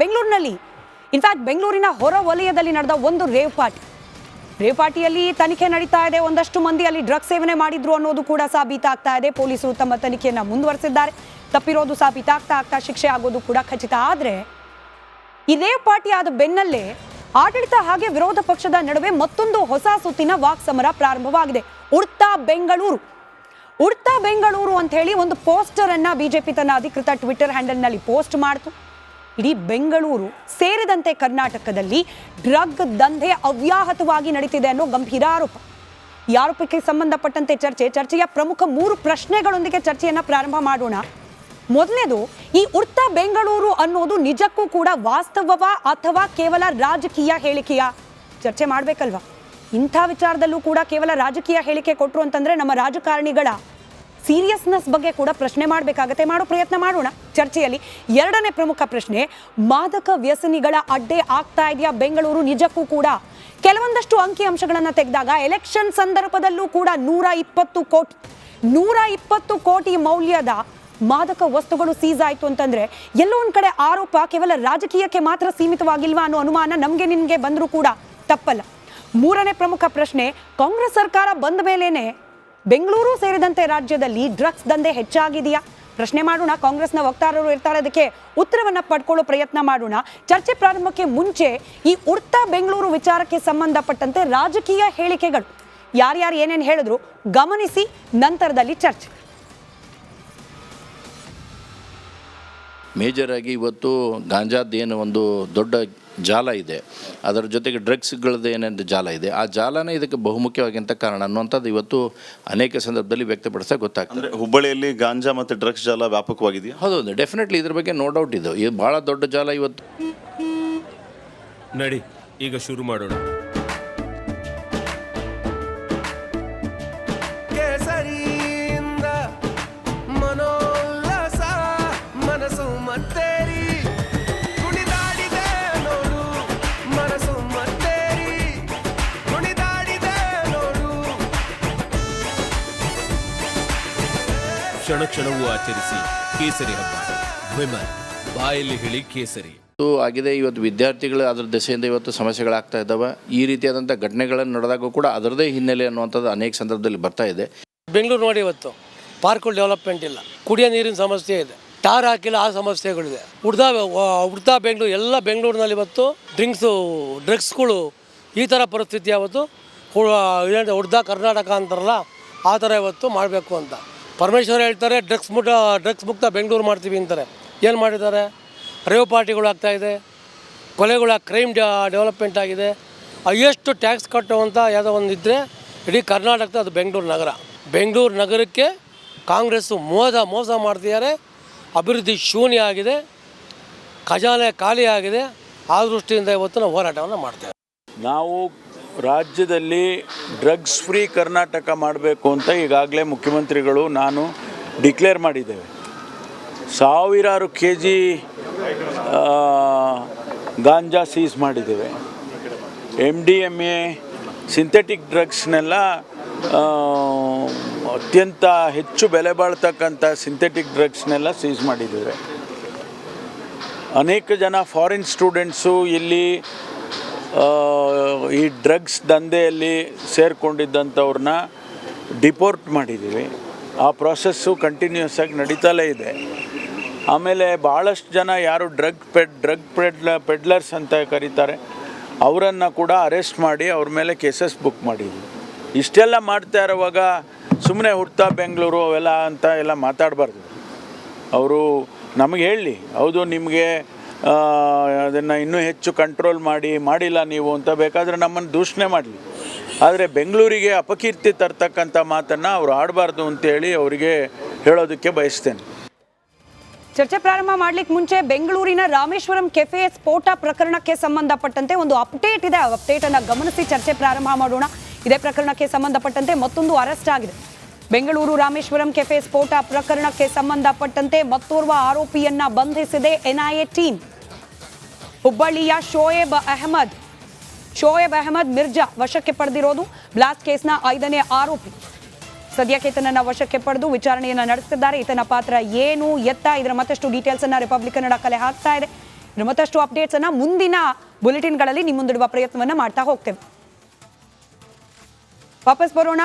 ಬೆಂಗಳೂರಿನಲ್ಲಿ. ಇನ್ಫ್ಯಾಕ್ಟ್ ಬೆಂಗಳೂರಿನ ಹೊರ ವಲಯದಲ್ಲಿ ನಡೆದ ಒಂದು ರೇವ್ ಪಾರ್ಟಿಯಲ್ಲಿ ತನಿಖೆ ನಡೀತಾ ಇದೆ. ಒಂದಷ್ಟು ಮಂದಿ ಅಲ್ಲಿ ಡ್ರಗ್ಸ್ ಸೇವನೆ ಮಾಡಿದ್ರು ಅನ್ನೋದು ಕೂಡ ಸಾಬೀತಾಗ್ತಾ ಇದೆ. ಪೊಲೀಸರು ತಮ್ಮ ತನಿಖೆಯನ್ನು ಮುಂದುವರೆಸಿದ್ದಾರೆ. ತಪ್ಪಿರೋದು ಸಾಬೀತಾಗ್ತಾ ಶಿಕ್ಷೆ ಆಗೋದು ಕೂಡ ಖಚಿತ. ಆದರೆ ಈ ರೇವ್ ಪಾರ್ಟಿ ಆದ ಬೆನ್ನಲ್ಲೇ ಆಡಳಿತ ಹಾಗೆ ವಿರೋಧ ಪಕ್ಷದ ನಡುವೆ ಮತ್ತೊಂದು ಹೊಸ ಸುತ್ತಿನ ವಾಕ್ಸಮರ ಪ್ರಾರಂಭವಾಗಿದೆ. ಉಡ್ತಾ ಬೆಂಗಳೂರು ಅಂತ ಹೇಳಿ ಒಂದು ಪೋಸ್ಟರ್ ಅನ್ನ ಬಿಜೆಪಿ ತನ್ನ ಅಧಿಕೃತ ಟ್ವಿಟರ್ ಹ್ಯಾಂಡಲ್ ನಲ್ಲಿ ಪೋಸ್ಟ್ ಮಾಡಿತು. ಇಡೀ ಬೆಂಗಳೂರು ಸೇರಿದಂತೆ ಕರ್ನಾಟಕದಲ್ಲಿ ಡ್ರಗ್ ದಂಧೆ ಅವ್ಯಾಹತವಾಗಿ ನಡೀತಿದೆ ಅನ್ನೋ ಗಂಭೀರ ಆರೋಪ. ಈ ಆರೋಪಕ್ಕೆ ಸಂಬಂಧಪಟ್ಟಂತೆ ಚರ್ಚೆಯ ಪ್ರಮುಖ 3 ಪ್ರಶ್ನೆಗಳೊಂದಿಗೆ ಚರ್ಚೆಯನ್ನ ಪ್ರಾರಂಭ ಮಾಡೋಣ. ಮೊದಲನೇದು, ಈ ಉಡ್ತಾ ಬೆಂಗಳೂರು ಅನ್ನೋದು ನಿಜಕ್ಕೂ ಕೂಡ ವಾಸ್ತವವಾ ಅಥವಾ ಕೇವಲ ರಾಜಕೀಯ ಹೇಳಿಕೆಯ? ಚರ್ಚೆ ಮಾಡ್ಬೇಕಲ್ವಾ? ಇಂಥ ವಿಚಾರದಲ್ಲೂ ಕೂಡ ಕೇವಲ ರಾಜಕೀಯ ಹೇಳಿಕೆ ಕೊಟ್ಟರು ಅಂತಂದ್ರೆ ನಮ್ಮ ರಾಜಕಾರಣಿಗಳ ಸೀರಿಯಸ್ನೆಸ್ ಬಗ್ಗೆ ಕೂಡ ಪ್ರಶ್ನೆ ಮಾಡಬೇಕಾಗತ್ತೆ. ಮಾಡೋ ಪ್ರಯತ್ನ ಮಾಡೋಣ ಚರ್ಚೆಯಲ್ಲಿ. ಎರಡನೇ ಪ್ರಮುಖ ಪ್ರಶ್ನೆ, ಮಾದಕ ವ್ಯಸನಿಗಳ ಅಡ್ಡೆ ಆಗ್ತಾ ಇದೆಯಾ ಬೆಂಗಳೂರು ನಿಜಕ್ಕೂ ಕೂಡ? ಕೆಲವೊಂದಷ್ಟು ಅಂಕಿ ಅಂಶಗಳನ್ನು ತೆಗೆದಾಗ ಎಲೆಕ್ಷನ್ ಸಂದರ್ಭದಲ್ಲೂ ಕೂಡ 120 ಕೋಟಿ ಮೌಲ್ಯದ ಮಾದಕ ವಸ್ತುಗಳು ಸೀಸ್ ಆಯಿತು ಅಂತಂದ್ರೆ ಎಲ್ಲೋ ಒಂದ್ ಕಡೆ ಆರೋಪ ಕೇವಲ ರಾಜಕೀಯಕ್ಕೆ ಮಾತ್ರ ಸೀಮಿತವಾಗಿಲ್ವಾ ಅನ್ನೋ ಅನುಮಾನ ನಮ್ಗೆ ನಿಮ್ಗೆ ಬಂದರೂ ಕೂಡ ತಪ್ಪಲ್ಲ. ಮೂರನೇ ಪ್ರಮುಖ ಪ್ರಶ್ನೆ, ಕಾಂಗ್ರೆಸ್ ಸರ್ಕಾರ ಬಂದ ಮೇಲೇನೆ ಬೆಂಗಳೂರು ಸೇರಿದಂತೆ ರಾಜ್ಯದಲ್ಲಿ ಡ್ರಗ್ಸ್ ದಂಧೆ ಹೆಚ್ಚಾಗಿದೆಯಾ? ಪ್ರಶ್ನೆ ಮಾಡೋಣ. ಕಾಂಗ್ರೆಸ್ನ ವಕ್ತಾರರು ಇರ್ತಾರೆ, ಅದಕ್ಕೆ ಉತ್ತರವನ್ನ ಪಡ್ಕೊಳ್ಳೋ ಪ್ರಯತ್ನ ಮಾಡೋಣ. ಚರ್ಚೆ ಪ್ರಾರಂಭಕ್ಕೆ ಮುಂಚೆ ಈ ಉಡ್ತಾ ಬೆಂಗಳೂರು ವಿಚಾರಕ್ಕೆ ಸಂಬಂಧಪಟ್ಟಂತೆ ರಾಜಕೀಯ ಹೇಳಿಕೆಗಳು ಯಾರ್ಯಾರು ಏನೇನು ಹೇಳಿದ್ರು ಗಮನಿಸಿ, ನಂತರದಲ್ಲಿ ಚರ್ಚೆ. ಮೇಜರ್ ಆಗಿ ಇವತ್ತು ಗಾಂಜಾದ್ದೇನು ಒಂದು ದೊಡ್ಡ ಜಾಲ ಇದೆ, ಅದರ ಜೊತೆಗೆ ಡ್ರಗ್ಸ್ಗಳದ್ದು ಏನೇನು ಜಾಲ ಇದೆ, ಆ ಜಾಲನೇ ಇದಕ್ಕೆ ಬಹುಮುಖ್ಯವಾಗಿಂತ ಕಾರಣ ಅನ್ನುವಂಥದ್ದು ಇವತ್ತು ಅನೇಕ ಸಂದರ್ಭದಲ್ಲಿ ವ್ಯಕ್ತಪಡಿಸೋಕೆ ಗೊತ್ತಾಗ್ತದೆ. ಹುಬ್ಬಳ್ಳಿಯಲ್ಲಿ ಗಾಂಜಾ ಮತ್ತು ಡ್ರಗ್ಸ್ ಜಾಲ ವ್ಯಾಪಕವಾಗಿದೆಯಾ? ಹೌದು, ಡೆಫಿನೆಟ್ಲಿ ಇದ್ರ ಬಗ್ಗೆ ನೋ ಡೌಟ್ ಇದು ಭಾಳ ದೊಡ್ಡ ಜಾಲ ಇವತ್ತು. ನಡಿ ಈಗ ಶುರು ಮಾಡೋಣ. ಕ್ಷಣ ಕ್ಷಣವೂ ಆಚರಿಸಿ ಕೇಸರಿ ಹಬ್ಬ. ವಿಮಲ್ ಬಾಯಲ್ಲಿ ಹೇಳಿ ಕೇಸರಿ ಆಗಿದೆ. ಇವತ್ತು ವಿದ್ಯಾರ್ಥಿಗಳು ಅದರ ದೆಸೆಯಿಂದ ಇವತ್ತು ಸಮಸ್ಯೆಗಳಾಗ್ತಾ ಇದ್ದಾವೆ. ಈ ರೀತಿಯಾದಂಥ ಘಟನೆಗಳನ್ನು ನಡೆದಾಗ ಕೂಡ ಅದರದೇ ಹಿನ್ನೆಲೆ ಅನ್ನುವಂಥದ್ದು ಅನೇಕ ಸಂದರ್ಭದಲ್ಲಿ ಬರ್ತಾ ಇದೆ. ಬೆಂಗಳೂರು ನೋಡಿ, ಇವತ್ತು ಪಾರ್ಕ್ಗಳು ಡೆವಲಪ್ಮೆಂಟ್ ಇಲ್ಲ, ಕುಡಿಯೋ ನೀರಿನ ಸಮಸ್ಯೆ ಇದೆ, ಟಾರ್ ಹಾಕಿಲ್ಲ, ಆ ಸಮಸ್ಯೆಗಳಿದೆ. ಉಡ್ತಾ ಬೆಂಗಳೂರು ಎಲ್ಲ ಬೆಂಗಳೂರಿನಲ್ಲಿ ಇವತ್ತು ಡ್ರಗ್ಸ್ಗಳು ಈ ಥರ ಪರಿಸ್ಥಿತಿ ಯಾವತ್ತು ಉಡ್ತಾ ಕರ್ನಾಟಕ ಅಂತಾರಲ್ಲ ಆ ಥರ ಇವತ್ತು ಮಾಡಬೇಕು ಅಂತ ಪರಮೇಶ್ವರ್ ಹೇಳ್ತಾರೆ. ಡ್ರಗ್ಸ್ ಮುಕ್ತ ಬೆಂಗಳೂರು ಮಾಡ್ತೀವಿ ಅಂತಾರೆ. ಏನು ಮಾಡಿದ್ದಾರೆ? ರೇವ್ ಪಾರ್ಟಿಗಳು ಆಗ್ತಾಯಿದೆ, ಕ್ರೈಮ್ ಡೆವಲಪ್ಮೆಂಟ್ ಆಗಿದೆ. ಎಷ್ಟು ಟ್ಯಾಕ್ಸ್ ಕಟ್ಟುವಂಥ ಯಾವುದೋ ಒಂದು ಇದ್ದರೆ ಇಡೀ ಕರ್ನಾಟಕದ ಅದು ಬೆಂಗಳೂರು ನಗರಕ್ಕೆ ಕಾಂಗ್ರೆಸ್ಸು ಮೋಸ ಮಾಡ್ತಿದ್ದಾರೆ. ಅಭಿವೃದ್ಧಿ ಶೂನ್ಯ ಆಗಿದೆ, ಖಜಾನೆ ಖಾಲಿ ಆಗಿದೆ. ಆ ದೃಷ್ಟಿಯಿಂದ ಇವತ್ತು ನಾವು ಹೋರಾಟವನ್ನು ಮಾಡ್ತೇವೆ. ನಾವು ರಾಜ್ಯದಲ್ಲಿ ಡ್ರಗ್ಸ್ ಫ್ರೀ ಕರ್ನಾಟಕ ಮಾಡಬೇಕು ಅಂತ ಈಗಾಗಲೇ ಮುಖ್ಯಮಂತ್ರಿಗಳು ನಾನು ಡಿಕ್ಲೇರ್ ಮಾಡಿದ್ದೇವೆ. ಸಾವಿರಾರು KG ಗಾಂಜಾ ಸೀಸ್ ಮಾಡಿದ್ದೇವೆ. MDMA ಸಿಂಥೆಟಿಕ್ ಡ್ರಗ್ಸ್ನೆಲ್ಲ ಅತ್ಯಂತ ಹೆಚ್ಚು ಬೆಲೆ ಬಾಳ್ತಕ್ಕಂಥ ಸಿಂಥೆಟಿಕ್ ಡ್ರಗ್ಸ್ನೆಲ್ಲ ಸೀಸ್ ಮಾಡಿದ್ದೇವೆ. ಅನೇಕ ಜನ ಫಾರಿನ್ ಸ್ಟೂಡೆಂಟ್ಸು ಇಲ್ಲಿ ಈ ಡ್ರಗ್ಸ್ ದಂಧೆಯಲ್ಲಿ ಸೇರಿಕೊಂಡಿದ್ದಂಥವ್ರನ್ನ ಡಿಪೋರ್ಟ್ ಮಾಡಿದ್ದೀವಿ. ಆ ಪ್ರಾಸೆಸ್ಸು ಕಂಟಿನ್ಯೂಸ್ ಆಗಿ ನಡೀತಲೇ ಇದೆ. ಆಮೇಲೆ ಭಾಳಷ್ಟು ಜನ ಯಾರು ಡ್ರಗ್ ಪೆಡ್ಲರ್ಸ್ ಅಂತ ಕರೀತಾರೆ ಅವರನ್ನು ಕೂಡ ಅರೆಸ್ಟ್ ಮಾಡಿ ಅವ್ರ ಮೇಲೆ ಕೇಸಸ್ ಬುಕ್ ಮಾಡಿದ್ವಿ. ಇಷ್ಟೆಲ್ಲ ಮಾಡ್ತಾ ಇರುವಾಗ ಸುಮ್ಮನೆ ಹುಡ್ತಾ ಬೆಂಗಳೂರು ಅವೆಲ್ಲ ಅಂತ ಎಲ್ಲ ಮಾತಾಡಬಾರ್ದು. ಅವರು ನಮಗೆ ಹೇಳಿ, ಹೌದು ನಿಮಗೆ ಅದನ್ನು ಇನ್ನೂ ಹೆಚ್ಚು ಕಂಟ್ರೋಲ್ ಮಾಡಿಲ್ಲ ನೀವು ಅಂತ ಬೇಕಾದರೆ ನಮ್ಮನ್ನು ದೂಷಣೆ ಮಾಡಲಿ. ಆದರೆ ಬೆಂಗಳೂರಿಗೆ ಅಪಕೀರ್ತಿ ತರ್ತಕ್ಕಂಥ ಮಾತನ್ನು ಅವರು ಆಡಬಾರ್ದು ಅಂತೇಳಿ ಅವರಿಗೆ ಹೇಳೋದಕ್ಕೆ ಬಯಸ್ತೇನೆ. ಚರ್ಚೆ ಪ್ರಾರಂಭ ಮಾಡ್ಲಿಕ್ಕೆ ಮುಂಚೆ ಬೆಂಗಳೂರಿನ ರಾಮೇಶ್ವರಂ ಕೆಫೆ ಸ್ಫೋಟ ಪ್ರಕರಣಕ್ಕೆ ಸಂಬಂಧಪಟ್ಟಂತೆ ಒಂದು ಅಪ್ಡೇಟ್ ಇದೆ. ಆ ಅಪ್ಡೇಟ್ ಅನ್ನು ಗಮನಿಸಿ ಚರ್ಚೆ ಪ್ರಾರಂಭ ಮಾಡೋಣ. ಇದೇ ಪ್ರಕರಣಕ್ಕೆ ಸಂಬಂಧಪಟ್ಟಂತೆ ಮತ್ತೊಂದು ಅರೆಸ್ಟ್ ಆಗಿದೆ. ಬೆಂಗಳೂರು ರಾಮೇಶ್ವರಂ ಕೆಫೆ ಸ್ಫೋಟ ಪ್ರಕರಣಕ್ಕೆ ಸಂಬಂಧಪಟ್ಟಂತೆ ಮತ್ತೋರ್ವ ಆರೋಪಿಯನ್ನ ಬಂಧಿಸಿದೆ NIA ಟೀಮ್. ಹುಬ್ಬಳ್ಳಿಯ ಶೋಯಬ್ ಅಹಮದ್ ಮಿರ್ಜಾ ವಶಕ್ಕೆ ಪಡೆದಿರೋದು. ಬ್ಲಾಸ್ಟ್ ಕೇಸ್ನ 5ನೇ ಆರೋಪಿ. ಸದ್ಯಕ್ಕೆ ಈತನನ್ನ ವಶಕ್ಕೆ ಪಡೆದು ವಿಚಾರಣೆಯನ್ನ ನಡೆಸುತ್ತಿದ್ದಾರೆ. ಈತನ ಪಾತ್ರ ಏನು ಎತ್ತ ಇದರ ಮತ್ತಷ್ಟು ಡೀಟೇಲ್ಸ್ ಅನ್ನ ರಿಪಬ್ಲಿಕ್ ಕನ್ನಡ ಕಲೆ ಹಾಕ್ತಾ ಇದೆ. ಇನ್ನು ಮತ್ತಷ್ಟು ಅಪ್ಡೇಟ್ಸ್ ಅನ್ನ ಮುಂದಿನ ಬುಲೆಟಿನ್ಗಳಲ್ಲಿ ನಿಮ್ಮ ಮುಂದಿಡುವ ಪ್ರಯತ್ನವನ್ನ ಮಾಡ್ತಾ ಹೋಗ್ತೇವೆ. ವಾಪಸ್ ಬರೋಣ.